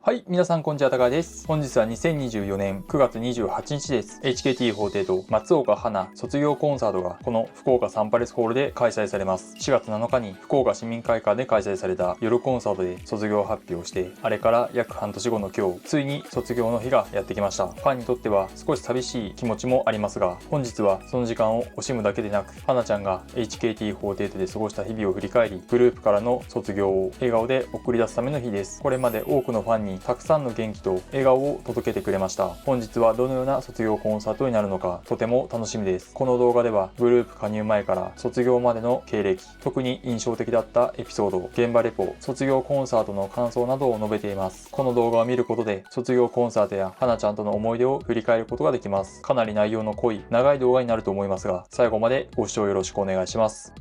はい、皆さんこんにちは、高橋です。本日は2024年9月28日です。HKT48 松岡花卒業コンサートがこの福岡サンパレスホールで開催されます。4月7日に福岡市民会館で開催された夜コンサートで卒業発表して、あれから約半年後の今日、ついに卒業の日がやってきました。ファンにとっては少し寂しい気持ちもありますが、本日はその時間を惜しむだけでなく、花ちゃんが HKT48 で過ごした日々を振り返り、グループからの卒業を笑顔で送り出すための日です。これまで多くのファンにたくさんの元気と笑顔を届けてくれました。本日はどのような卒業コンサートになるのかとても楽しみです。この動画ではグループ加入前から卒業までの経歴、特に印象的だったエピソード、現場レポ、卒業コンサートの感想などを述べています。この動画を見ることで卒業コンサートや花ちゃんとの思い出を振り返ることができます。かなり内容の濃い長い動画になると思いますが、最後までご視聴よろしくお願いします。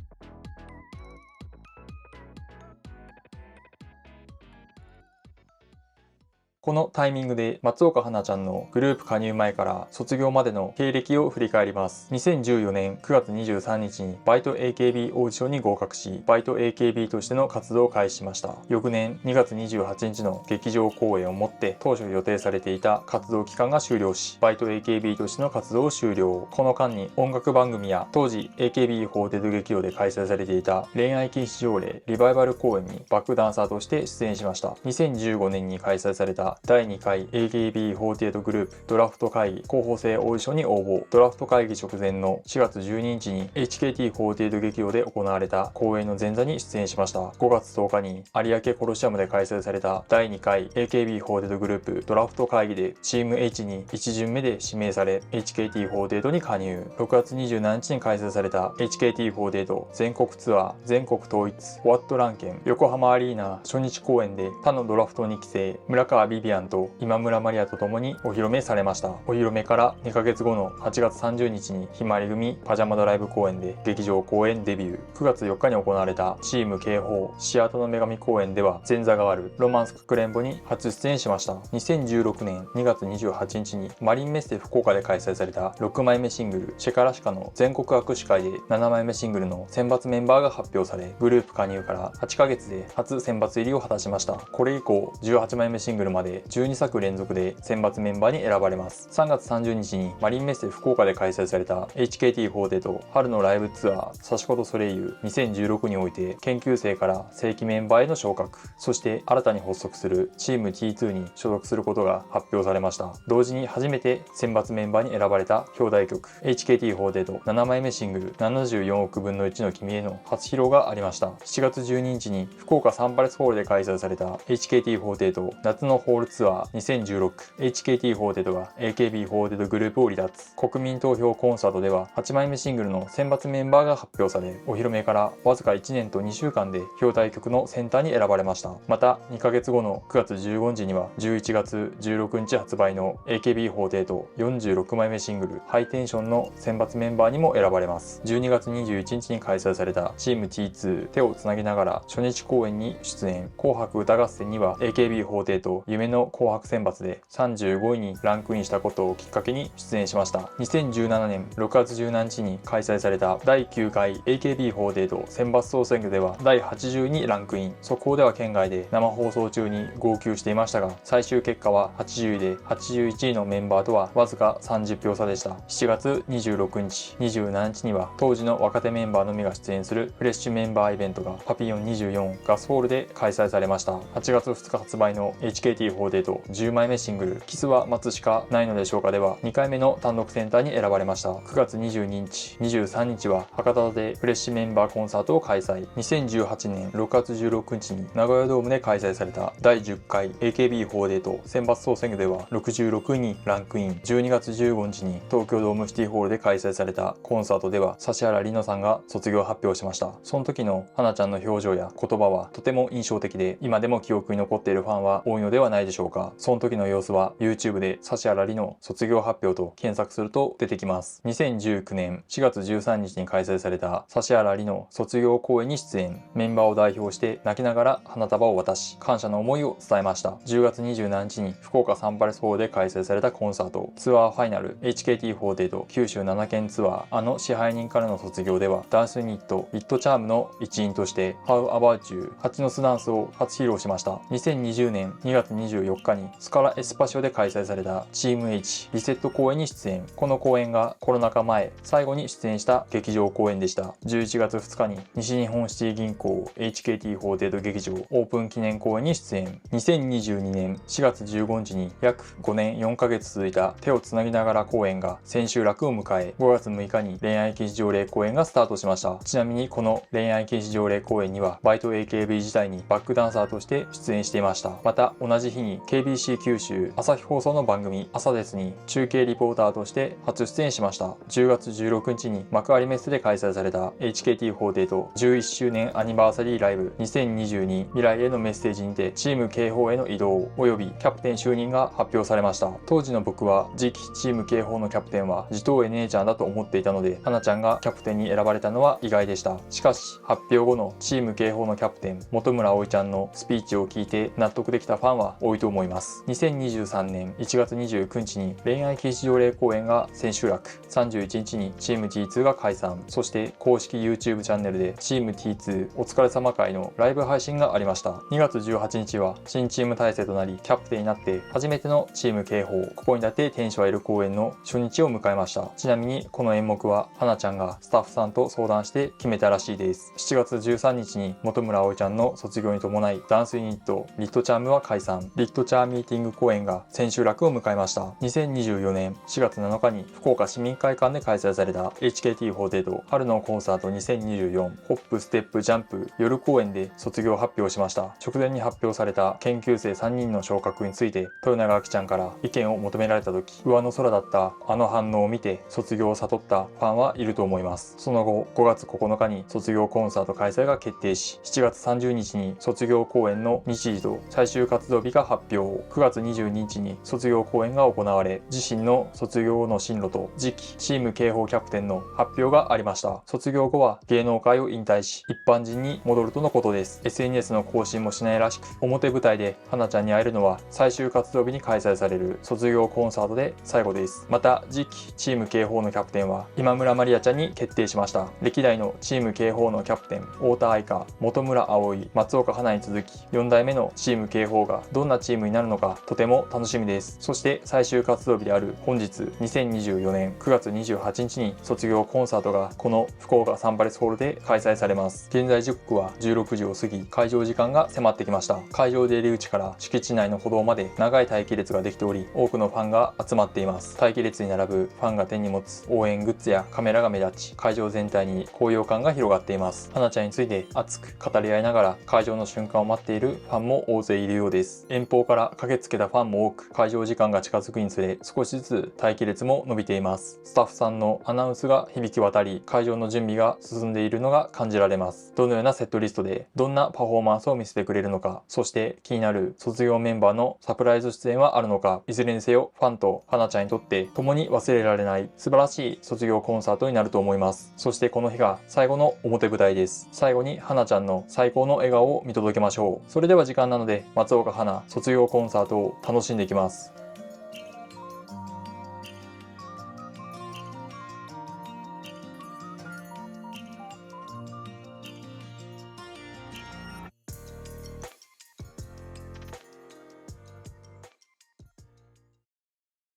このタイミングで松岡花ちゃんのグループ加入前から卒業までの経歴を振り返ります。2014年9月23日にバイト AKB オーディションに合格し、バイト AKB としての活動を開始しました。翌年2月28日の劇場公演をもって当初予定されていた活動期間が終了し、バイト AKB としての活動を終了。この間に音楽番組や当時 AKB48 劇場で開催されていた恋愛禁止条例リバイバル公演にバックダンサーとして出演しました。2015年に開催された第2回 AKB48 グループドラフト会議候補生オーディションに応募。ドラフト会議直前の4月12日に HKT48 劇場で行われた公演の前座に出演しました。5月10日に有明コロシアムで開催された第2回 AKB48 グループドラフト会議でチーム H に1巡目で指名され HKT48 に加入。6月27日に開催された HKT48 全国ツアー全国統一ワットランケン横浜アリーナ初日公演で他のドラフト2期生村川ビビアンと今村マリアと共にお披露目されました。お披露目から2ヶ月後の8月30日にひまわり組パジャマドライブ公演で劇場公演デビュー。9月4日に行われたチーム警報シアトの女神公演では前座があるロマンスかくれんぼに初出演しました。2016年2月28日にマリンメッセ福岡で開催された6枚目シングルシェカラシカの全国握手会で7枚目シングルの選抜メンバーが発表され、グループ加入から8ヶ月で初選抜入りを果たしました。これ以降18枚目シングルまで12作連続で選抜メンバーに選ばれます。3月30日にマリンメッセ福岡で開催された HKT48 春のライブツアーサシコとソレイユ2016において研究生から正規メンバーへの昇格、そして新たに発足するチーム T2 に所属することが発表されました。同時に初めて選抜メンバーに選ばれた表題曲 HKT48 7枚目シングル74億分の1の君への初披露がありました。7月12日に福岡サンパレスホールで開催された HKT48 夏のホールツアー2016 HKT48 が AKB48 グループを離脱。国民投票コンサートでは8枚目シングルの選抜メンバーが発表され、お披露目からわずか1年と2週間で表題曲のセンターに選ばれました。また2ヶ月後の9月15日には11月16日発売の AKB48 46枚目シングルハイテンションの選抜メンバーにも選ばれます。12月21日に開催されたチーム T2 手をつなぎながら初日公演に出演。紅白歌合戦には AKB48 夢の紅白選抜で35位にランクインしたことをきっかけに出演しました。2017年6月17日に開催された第9回 AKB48 選抜総選挙では第80位にランクイン。速報では県外で生放送中に号泣していましたが、最終結果は80位で81位のメンバーとはわずか30票差でした。7月26日27日には当時の若手メンバーのみが出演するフレッシュメンバーイベントがパピヨン24ガスホールで開催されました。8月2日発売の HKT48 10枚目シングルキスは待つしかないのでしょうかでは2回目の単独センターに選ばれました。9月22日23日は博多でフレッシュメンバーコンサートを開催。2018年6月16日に名古屋ドームで開催された第10回 AKB48 選抜総選挙では66位にランクイン。12月15日に東京ドームシティホールで開催されたコンサートでは指原莉乃さんが卒業発表しました。その時の花ちゃんの表情や言葉はとても印象的で、今でも記憶に残っているファンは多いのではないでしょうか。その時の様子は YouTube で指原莉乃卒業発表と検索すると出てきます。2019年4月13日に開催された指原莉乃卒業公演に出演。メンバーを代表して泣きながら花束を渡し感謝の思いを伝えました。10月27日に福岡サンパレスホールで開催されたコンサートツアーファイナル HKT48 九州7県ツアーあの支配人からの卒業ではダンスユニットイットチャームの一員として How About You 蜂の巣ダンスを初披露しました。2020年2月29 24日にスカラエスパシオで開催されたチーム H リセット公演に出演。この公演がコロナ禍前最後に出演した劇場公演でした。11月2日に西日本シティ銀行 HKT48 劇場オープン記念公演に出演。2022年4月15日に約5年4ヶ月続いた手をつなぎながら公演が千秋楽を迎え、5月6日に恋愛禁止条例公演がスタートしました。ちなみにこの恋愛禁止条例公演にはバイト AKB 時代にバックダンサーとして出演していました。また同じ日に KBC 九州朝日放送の番組朝ですに中継リポーターとして初出演しました。10月16日に幕張メッセで開催された HKT4811 周年アニバーサリーライブ2022未来へのメッセージにてチーム警報への移動及びキャプテン就任が発表されました。当時の僕は次期チーム警報のキャプテンは地頭姉ちゃんだと思っていたので、花ちゃんがキャプテンに選ばれたのは意外でした。しかし発表後のチーム警報のキャプテン本村葵ちゃんのスピーチを聞いて納得できたファンは多いと思います。2023年1月29日に恋愛禁止条例公演が千秋楽、31日にチーム T2 が解散、そして公式 YouTube チャンネルでチーム T2 お疲れ様会のライブ配信がありました。2月18日は新チーム体制となりキャプテンになって初めてのチーム警報ここにだて天使はいる公演の初日を迎えました。ちなみにこの演目は花ちゃんがスタッフさんと相談して決めたらしいです。7月13日に本村葵ちゃんの卒業に伴いダンスユニットリットチャームは解散。リットチャーミーティング公演が千秋楽を迎えました。2024年4月7日に福岡市民会館で開催された HKT48 春のコンサート2024ホップステップジャンプ夜公演で卒業発表しました。直前に発表された研究生3人の昇格について豊永明ちゃんから意見を求められた時、上の空だったあの反応を見て卒業を悟ったファンはいると思います。その後5月9日に卒業コンサート開催が決定し、7月30日に卒業公演の日時と最終活動日が発表、9月22日に卒業公演が行われ、自身の卒業後の進路と次期チーム警報キャプテンの発表がありました。卒業後は芸能界を引退し一般人に戻るとのことです。 SNS の更新もしないらしく、表舞台で花ちゃんに会えるのは最終活動日に開催される卒業コンサートで最後です。また次期チーム警報のキャプテンは今村まりあちゃんに決定しました。歴代のチーム警報のキャプテン太田愛香、本村葵、松岡花に続き4代目のチーム警報がどんなチームになるのかとても楽しみです。そして最終活動日である本日2024年9月28日に卒業コンサートがこの福岡サンバレスホールで開催されます。現在時刻は16時を過ぎ、会場時間が迫ってきました。会場出入り口から敷地内の歩道まで長い待機列ができており、多くのファンが集まっています。待機列に並ぶファンが手に持つ応援グッズやカメラが目立ち、会場全体に高揚感が広がっています。花ちゃんについて熱く語り合いながら会場の瞬間を待っているファンも大勢いるようです。遠方から駆けつけたファンも多く、会場時間が近づくにつれ少しずつ待機列も伸びています。スタッフさんのアナウンスが響き渡り、会場の準備が進んでいるのが感じられます。どのようなセットリストでどんなパフォーマンスを見せてくれるのか、そして気になる卒業メンバーのサプライズ出演はあるのか、いずれにせよファンと花ちゃんにとって共に忘れられない素晴らしい卒業コンサートになると思います。そしてこの日が最後の表舞台です。最後に花ちゃんの最高の笑顔を見届けましょう。それでは時間なので松岡花卒業コンサートを楽しんでいきます。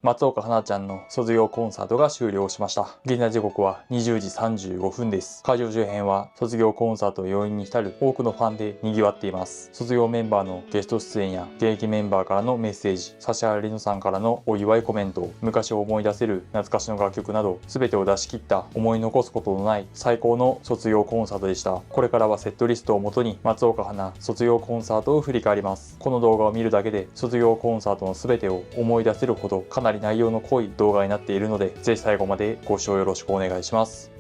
松岡花ちゃんの卒業コンサートが終了しました。現在時刻は20時35分です。会場周辺は卒業コンサートを余韻に浸る多くのファンで賑わっています。卒業メンバーのゲスト出演や現役メンバーからのメッセージ、指原莉乃さんからのお祝いコメント、昔を思い出せる懐かしの楽曲など全てを出し切った思い残すことのない最高の卒業コンサートでした。これからはセットリストをもとに松岡花卒業コンサートを振り返ります。この動画を見るだけで卒業コンサートの全てを思い出せるほどかなり内容の濃い動画になっているので、ぜひ最後までご視聴よろしくお願いします。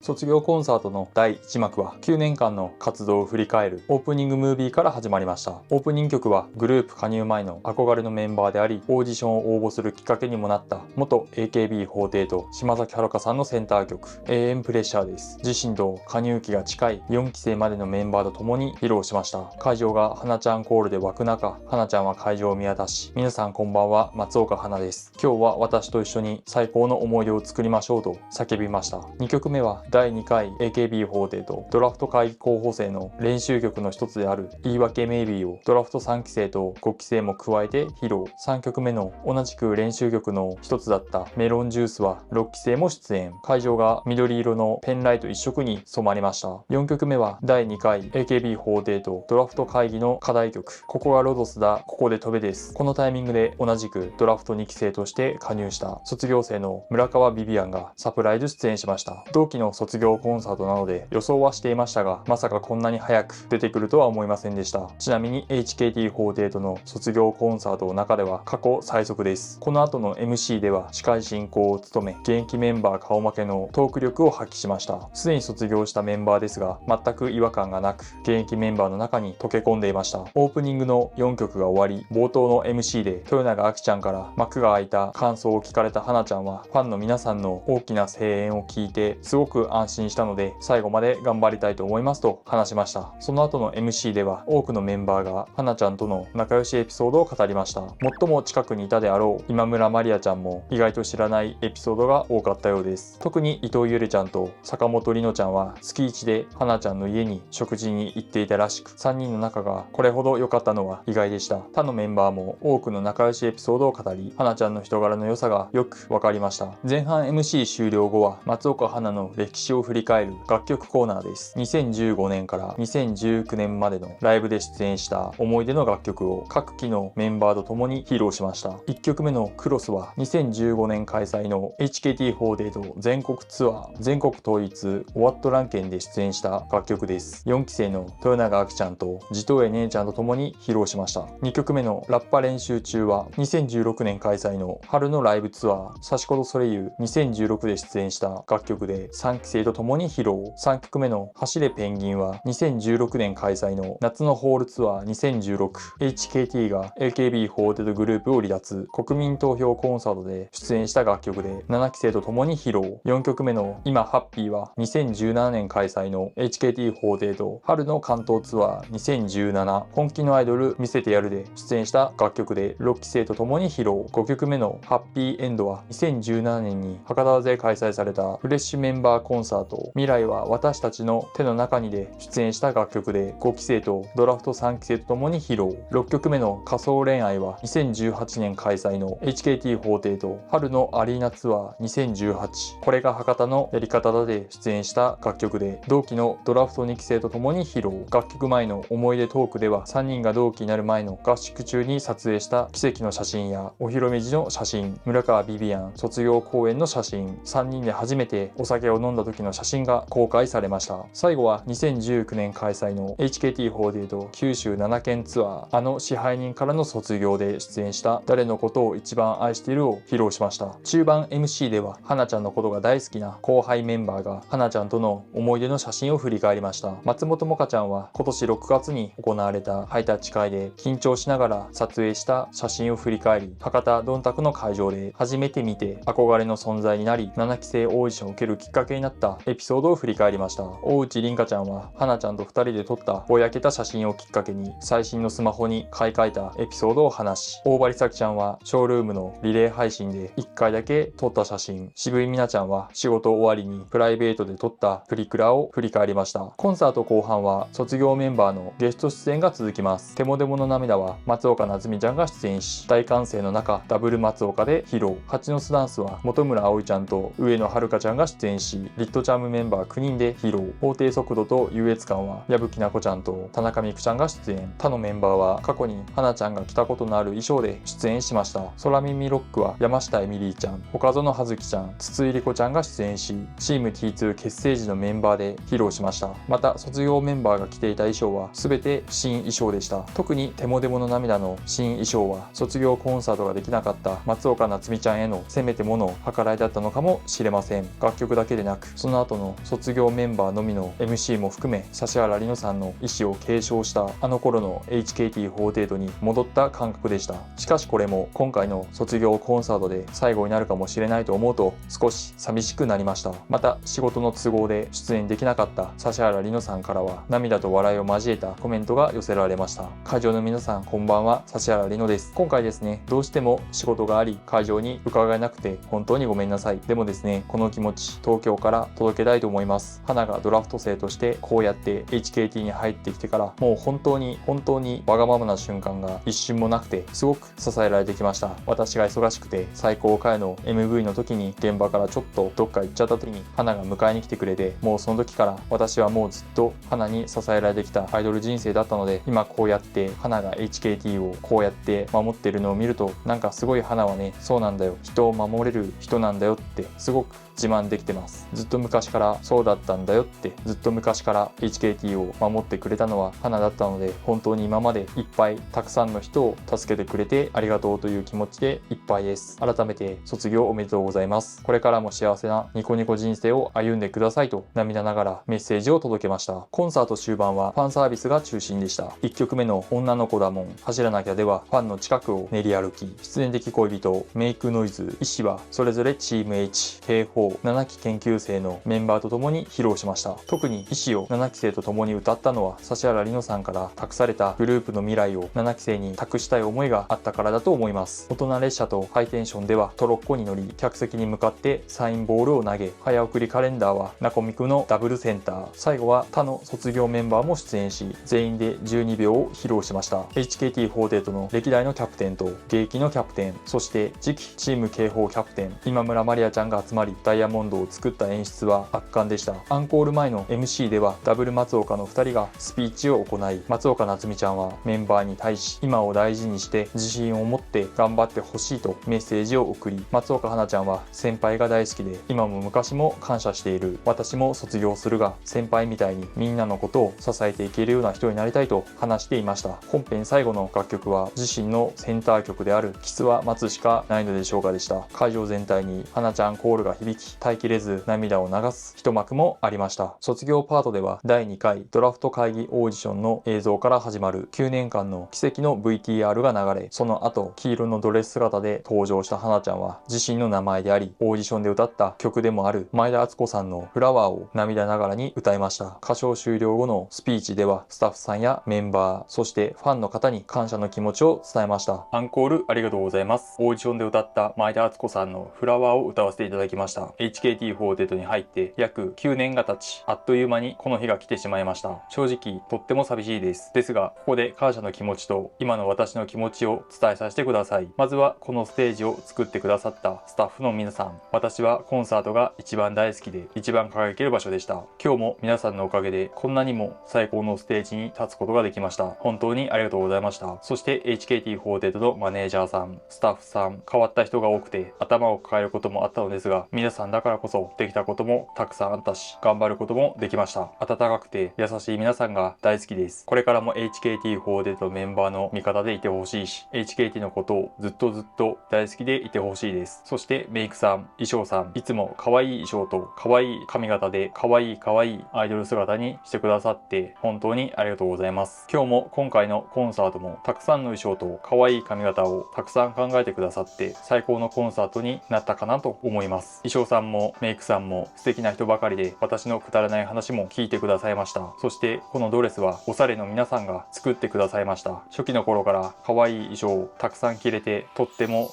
卒業コンサートの第1幕は9年間の活動を振り返るオープニングムービーから始まりました。オープニング曲はグループ加入前の憧れのメンバーであり、オーディションを応募するきっかけにもなった元 AKB48 島崎遥香さんのセンター曲永遠プレッシャーです。自身と加入期が近い4期生までのメンバーと共に披露しました。会場が花ちゃんコールで沸く中、花ちゃんは会場を見渡し、皆さんこんばんは、松岡花です。今日は私と一緒に最高の思い出を作りましょうと叫びました。2曲目は第2回 AKB48 ドラフト会議候補生の練習曲の一つである言い訳メイビーをドラフト3期生と5期生も加えて披露。3曲目の同じく練習曲の一つだったメロンジュースは6期生も出演。会場が緑色のペンライト一色に染まりました。4曲目は第2回 AKB48 ドラフト会議の課題曲ここがロドスだここで飛べです。このタイミングで同じくドラフト2期生として加入した卒業生の村川ビビアンがサプライズ出演しました。同期の卒業コンサートなので予想はしていましたが、まさかこんなに早く出てくるとは思いませんでした。ちなみに HKT48 の卒業コンサートの中では過去最速です。この後の MC では司会進行を務め、現役メンバー顔負けのトーク力を発揮しました。すでに卒業したメンバーですが、全く違和感がなく、現役メンバーの中に溶け込んでいました。オープニングの4曲が終わり、冒頭の MC で豊永あきちゃんから幕が開いた感想を聞かれた花ちゃんは、ファンの皆さんの大きな声援を聞いてすごく安心したので、最後まで頑張りたいと思いますと話しました。その後の MC では多くのメンバーが花ちゃんとの仲良しエピソードを語りました。最も近くにいたであろう今村まりあちゃんも意外と知らないエピソードが多かったようです。特に伊藤ゆれちゃんと坂本里乃ちゃんは月1で花ちゃんの家に食事に行っていたらしく、3人の仲がこれほど良かったのは意外でした。他のメンバーも多くの仲良しエピソードを語り、花ちゃんの人柄の良さがよく分かりました。前半 MC 終了後は松岡花の歴史を振り返る楽曲コーナーです。2015年から2019年までのライブで出演した思い出の楽曲を各期のメンバーと共に披露しました。1曲目のクロスは2015年開催の HKT48 全国ツアー全国統一オワットランケンで出演した楽曲です。4期生の豊永あきちゃんと地頭江姉ちゃんと共に披露しました。2曲目のラッパ練習中は2016年開催の春のライブツアーサシコドソレイユ2016で出演した楽曲で3期生と共に披露。3曲目の走れペンギンは2016年開催の夏のホールツアー 2016HKT が AKB48 グループを離脱国民投票コンサートで出演した楽曲で7期生と共に披露。4曲目の今ハッピーは2017年開催の HKT48 春の関東ツアー2017本気のアイドル見せてやるで出演した楽曲で6期生と共に披露。5曲目のハッピーエンドは2017年に博多で開催されたフレッシュメンバーコンサート未来は私たちの手の中にで出演した楽曲で5期生とドラフト3期生と共に披露。6曲目の仮想恋愛は2018年開催の HKT48 春のアリーナツアー2018これが博多のやり方だで出演した楽曲で同期のドラフト2期生と共に披露。楽曲前の思い出トークでは3人が同期になる前の合宿中に撮影した奇跡の写真やお披露目時の写真、村川ビビアン卒業公演の写真、3人で初めてお酒を飲んだ時の写真が公開されました。最後は2019年開催の HKT48 九州7県ツアーの支配人からの卒業で出演した誰のことを一番愛しているを披露しました。中盤 MC では花ちゃんのことが大好きな後輩メンバーが花ちゃんとの思い出の写真を振り返りました。松本もかちゃんは今年6月に行われたハイタッチ会で緊張しながら撮影した写真を振り返り、博多どんたくの会場で初めて見て憧れの存在になり7期生オーディションを受けるきっかけになったエピソードを振り返りました。大内凛香ちゃんは花ちゃんと2人で撮ったぼやけた写真をきっかけに最新のスマホに買い替えたエピソードを話し、大張咲ちゃんはショールームのリレー配信で1回だけ撮った写真、渋井美奈ちゃんは仕事終わりにプライベートで撮ったプリクラを振り返りました。コンサート後半は卒業メンバーのゲスト出演が続きます。テモデモの涙は松岡夏実ちゃんが出演し、大歓声の中ダブル松岡で披露。蜂の巣ダンスは本村葵ちゃんと上野遥ちゃんが出演し、リットチャームメンバー9人で披露。法定速度と優越感は矢吹奈子ちゃんと田中美久ちゃんが出演。他のメンバーは過去に花ちゃんが着たことのある衣装で出演しました。空耳ロックは山下エミリーちゃん、岡園葉月ちゃん、筒井理子ちゃんが出演し、チーム T2 結成時のメンバーで披露しました。また卒業メンバーが着ていた衣装は全て新衣装でした。特にテモデモの涙の新衣装は卒業コンサートができなかった松岡夏実ちゃんへのせめてもの計らいだったのかもしれません。楽曲だけでなくその後の卒業メンバーのみの MC も含め指原莉乃さんの意思を継承したあの頃の HKT48 に戻った感覚でした。しかしこれも今回の卒業コンサートで最後になるかもしれないと思うと少し寂しくなりました。また仕事の都合で出演できなかった指原莉乃さんからは涙と笑いを交えたコメントが寄せられました。会場の皆さんこんばんは、指原莉乃です。今回ですね、どうしても仕事があり会場に伺えなくて本当にごめんなさい。でもですね、この気持ち東京からから届けたいと思います。花がドラフト生としてこうやって HKT に入ってきてから、もう本当にわがままな瞬間が一瞬もなくて、すごく支えられてきました。私が忙しくて最高回の MV の時に現場からちょっとどっか行っちゃった時に花が迎えに来てくれて、もうその時から私はもうずっと花に支えられてきたアイドル人生だったので、今こうやって花が HKT をこうやって守ってるのを見ると、なんかすごい花はね、そうなんだよ、人を守れる人なんだよってすごく自慢できてます。ずっと昔からそうだったんだよって、ずっと昔から HKT を守ってくれたのは花だったので、本当に今までいっぱいたくさんの人を助けてくれてありがとうという気持ちでいっぱいです。改めて卒業おめでとうございます。これからも幸せなニコニコ人生を歩んでくださいと涙ながらメッセージを届けました。コンサート終盤はファンサービスが中心でした。1曲目の女の子だもん走らなきゃでは、ファンの近くを練り歩き、必然的恋人、メイクノイズ、医師はそれぞれチーム H、警報、7期研究生のメンバーと共に披露しました。特に医師を7期生と共に歌ったのは、指原莉乃さんから託されたグループの未来を7期生に託したい思いがあったからだと思います。大人列車とハイテンションではトロッコに乗り、客席に向かってサインボールを投げ、早送りカレンダーはナコミクのダブルセンター、最後は他の卒業メンバーも出演し、全員で12秒を披露しました。 HKT48 の歴代のキャプテンと現役のキャプテン、そして次期チーム警報キャプテン今村マリアちゃんが集まり、ダイヤモンドを作った演出は圧巻でした。アンコール前の MC ではダブル松岡の2人がスピーチを行い、松岡夏実ちゃんはメンバーに対し今を大事にして自信を持って頑張ってほしいとメッセージを送り、松岡花ちゃんは先輩が大好きで今も昔も感謝している、私も卒業するが先輩みたいにみんなのことを支えていけるような人になりたいと話していました。本編最後の楽曲は自身のセンター曲であるキスは待つしかないのでしょうかでした。会場全体に花ちゃんコールが響き、耐えきれず涙を流す一幕もありました。卒業パートでは第2回ドラフト会議オーディションの映像から始まる9年間の奇跡の VTR が流れ、その後黄色のドレス姿で登場した花ちゃんは自身の名前でありオーディションで歌った曲でもある前田敦子さんのフラワーを涙ながらに歌いました。歌唱終了後のスピーチではスタッフさんやメンバー、そしてファンの方に感謝の気持ちを伝えました。アンコールありがとうございます。オーディションで歌った前田敦子さんのフラワーを歌わせていただきました。HKT48 に入って約9年が経ち、あっという間にこの日が来てしまいました。正直とっても寂しいです。ですがここで感謝の気持ちと今の私の気持ちを伝えさせてください。まずはこのステージを作ってくださったスタッフの皆さん、私はコンサートが一番大好きで一番輝ける場所でした。今日も皆さんのおかげでこんなにも最高のステージに立つことができました。本当にありがとうございました。そして HKT48 のマネージャーさん、スタッフさん、変わった人が多くて頭を抱えることもあったのですが、皆さんだからこそできたこともたくさんあったし、頑張ることもできました。温かくて優しい皆さんが大好きです。これからも HKT48 のメンバーの味方でいてほしいし、 HKT のことをずっと大好きでいてほしいです。そしてメイクさん、衣装さん、いつも可愛い衣装と可愛い髪型で可愛いアイドル姿にしてくださって本当にありがとうございます。今日も今回のコンサートもたくさんの衣装と可愛い髪型をたくさん考えてくださって最高のコンサートになったかなと思います。衣装さんもメイクさんも素敵な人ばかりで、私のくだらない話も聞いてくださいました。そしてこのドレスはおしゃれの皆さんが作ってくださいました。初期の頃から可愛い衣装をたくさん着れてとっても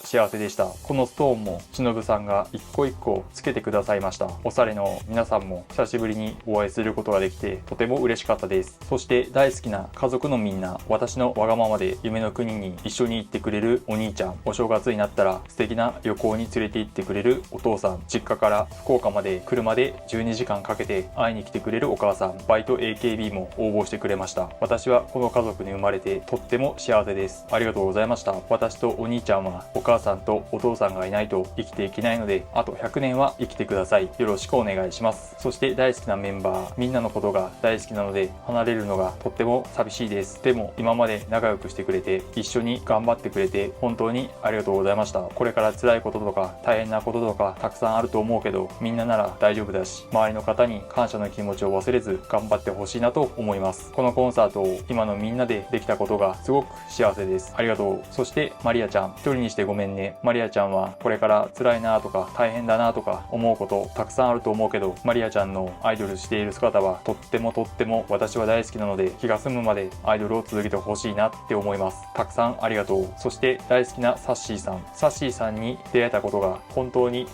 幸せでした。このストーンも忍さんが一個一個つけてくださいました。おしゃれの皆さんも久しぶりにお会いすることができてとても嬉しかったです。そして大好きな家族のみんな、私のわがままで夢の国に一緒に行ってくれるお兄ちゃん、お正月になったら素敵な旅行に連れて行ってくれるお父さん、実家から福岡まで車で12時間かけて会いに来てくれるお母さん、バイト AKB も応募してくれました。私はこの家族に生まれてとっても幸せです。ありがとうございました。私とお兄ちゃんはお母さんとお父さんがいないと生きていけないので、あと100年は生きてください。よろしくお願いします。そして大好きなメンバー、みんなのことが大好きなので離れるのがとっても寂しいです。でも今まで仲良くしてくれて一緒に頑張ってくれて本当にありがとうございました。これから辛いこととか大変なこととかたくさんあると思うけど、みんななら大丈夫だし、周りの方に感謝の気持ちを忘れず頑張ってほしいなと思います。このコンサートを今のみんなでできたことがすごく幸せです。ありがとう。そしてマリアちゃん、一人にしてごめんね。マリアちゃんはこれから辛いなとか大変だなとか思うことたくさんあると思うけど、マリアちゃんのアイドルしている姿はとっても私は大好きなので、気が済むまでアイドルを続けてほしいなって思います。たくさんありがとう。そして大好きなサッシーさんに出会えたことが本当に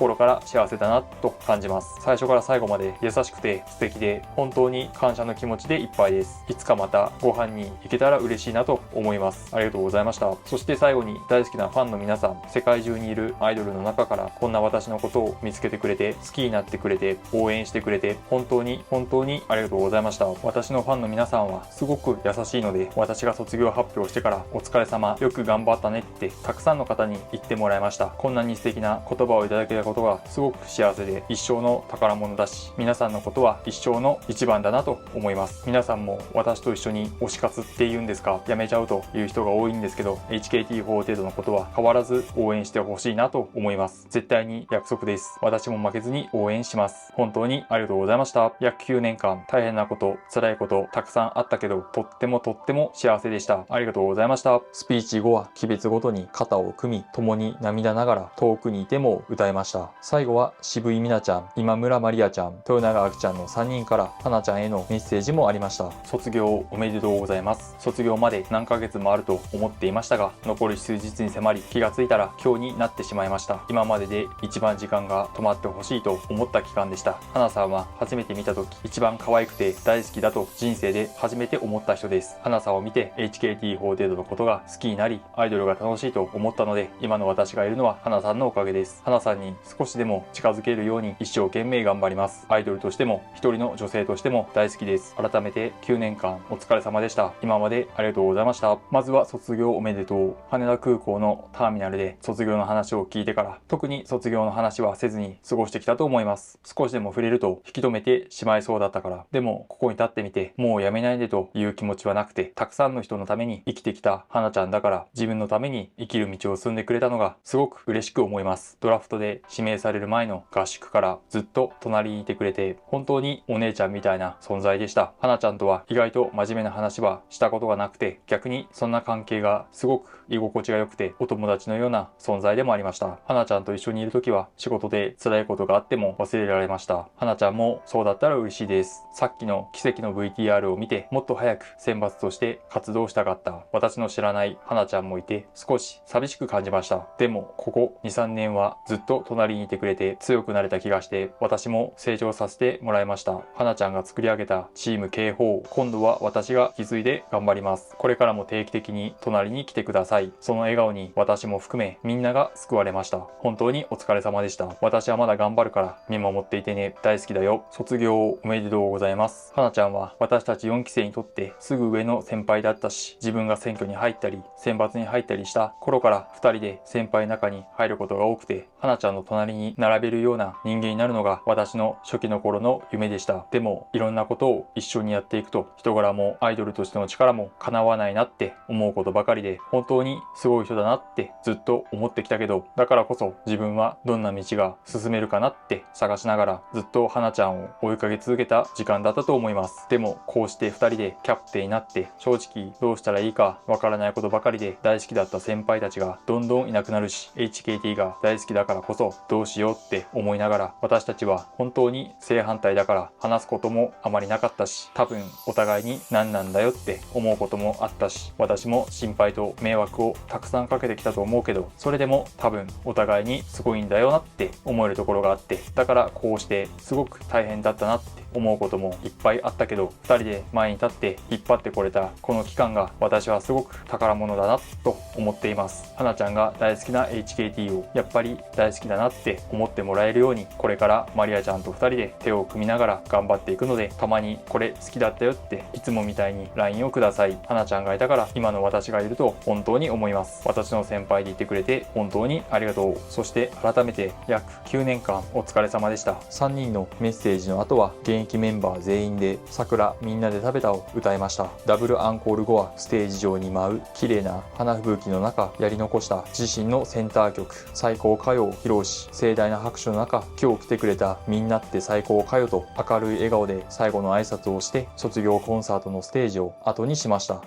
心から幸せだなと感じます。最初から最後まで優しくて素敵で、本当に感謝の気持ちでいっぱいです。いつかまたご飯に行けたら嬉しいなと思います。ありがとうございました。そして最後に大好きなファンの皆さん、世界中にいるアイドルの中からこんな私のことを見つけてくれて、好きになってくれて、応援してくれて、本当に本当にありがとうございました。私のファンの皆さんはすごく優しいので、私が卒業発表してからお疲れ様、よく頑張ったねってたくさんの方に言ってもらいました。こんなに素敵な言葉をいただけたことがすごく幸せで、一生の宝物だし、皆さんのことは一生の一番だなと思います。皆さんも私と一緒に推し活っていうんですか、やめちゃうという人が多いんですけど、HKT48 のことは変わらず応援してほしいなと思います。絶対に約束です。私も負けずに応援します。本当にありがとうございました。約9年間大変なこと、辛いことたくさんあったけど、とっても幸せでした。ありがとうございました。スピーチ後は期別ごとに肩を組み、共に涙ながら遠くにいても歌いました。最後は渋井美奈ちゃん、今村マリアちゃん、豊永あきちゃんの3人から花ちゃんへのメッセージもありました。卒業おめでとうございます。卒業まで何ヶ月もあると思っていましたが、残り数日に迫り、気がついたら今日になってしまいました。今までで一番時間が止まってほしいと思った期間でした。花さんは初めて見た時、一番可愛くて大好きだと人生で初めて思った人です。花さんを見て HKT48 のことが好きになり、アイドルが楽しいと思ったので、今の私がいるのは花さんのおかげです。花さんに少しでも近づけるように一生懸命頑張ります。アイドルとしても一人の女性としても大好きです。改めて9年間お疲れ様でした。今までありがとうございました。まずは卒業おめでとう。羽田空港のターミナルで卒業の話を聞いてから、特に卒業の話はせずに過ごしてきたと思います。少しでも触れると引き止めてしまいそうだったから。でもここに立ってみて、もうやめないでという気持ちはなくて、たくさんの人のために生きてきた花ちゃんだから、自分のために生きる道を進んでくれたのがすごく嬉しく思います。ドラフトで指名される前の合宿からずっと隣にいてくれて、本当にお姉ちゃんみたいな存在でした。花ちゃんとは意外と真面目な話はしたことがなくて、逆にそんな関係がすごく居心地が良くて、お友達のような存在でもありました。花ちゃんと一緒にいる時は仕事で辛いことがあっても忘れられました。花ちゃんもそうだったら嬉しいです。さっきの奇跡の VTR を見て、もっと早く選抜として活動したかった私の知らない花ちゃんもいて、少し寂しく感じました。でもここ 2,3 年はずっと隣にいてくれて強くなれた気がして、私も成長させてもらいました。花ちゃんが作り上げたチーム K4、今度は私が引き継いで頑張ります。これからも定期的に隣に来てください。その笑顔に私も含めみんなが救われました。本当にお疲れ様でした。私はまだ頑張るから見守っていてね。大好きだよ。卒業おめでとうございます。花ちゃんは私たち4期生にとってすぐ上の先輩だったし、自分が選挙に入ったり選抜に入ったりした頃から2人で先輩の中に入ることが多くて、花ちゃんの隣に並べるような人間になるのが私の初期の頃の夢でした。でもいろんなことを一緒にやっていくと、人柄もアイドルとしての力も叶わないなって思うことばかりで、本当にすごい人だなってずっと思ってきたけど、だからこそ自分はどんな道が進めるかなって探しながらずっと花ちゃんを追いかけ続けた時間だったと思います。でもこうして2人でキャプテンになって、正直どうしたらいいかわからないことばかりで大好きだった先輩たちがどんどんいなくなるし、 HKT が大好きだからこそどうしようって思いながら、私たちは本当に正反対だから話すこともあまりなかったし、多分お互いに何なんだよって思うこともあったし、私も心配と迷惑をたくさんかけてきたと思うけど、それでも多分お互いにすごいんだよなって思えるところがあって、だからこうしてすごく大変だったなって思うこともいっぱいあったけど、2人で前に立って引っ張ってこれたこの期間が私はすごく宝物だなと思っています。花ちゃんが大好きな HKT をやっぱり大好きだなって思ってもらえるように、これからマリアちゃんと2人で手を組みながら頑張っていくので、たまにこれ好きだったよっていつもみたいに LINE をください。花ちゃんがいたから今の私がいると本当に思います。私の先輩でいてくれて本当にありがとう。そして改めて約9年間お疲れ様でした。3人のメッセージの後は現役メンバー全員で桜みんなで食べたを歌いました。ダブルアンコール後はステージ上に舞う綺麗な花吹雪の中やり残した自身のセンター曲最高歌謡を披露し、盛大な拍手の中今日来てくれたみんなって最高歌謡と明るい笑顔で最後の挨拶をして卒業コンサートのステージを後にしました。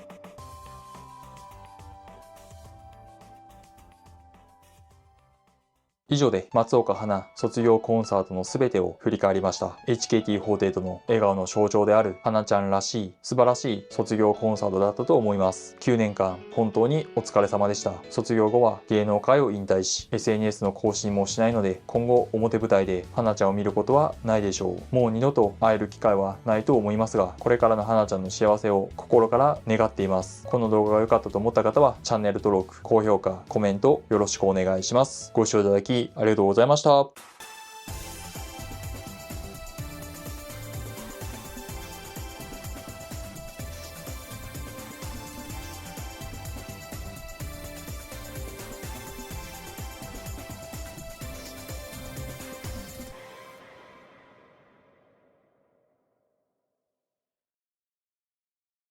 以上で松岡花卒業コンサートの全てを振り返りました。HKT48 の笑顔の象徴である花ちゃんらしい素晴らしい卒業コンサートだったと思います。9年間本当にお疲れ様でした。卒業後は芸能界を引退し SNS の更新もしないので、今後表舞台で花ちゃんを見ることはないでしょう。もう二度と会える機会はないと思いますが、これからの花ちゃんの幸せを心から願っています。この動画が良かったと思った方はチャンネル登録、高評価、コメントよろしくお願いします。ご視聴いただきありがとうございました。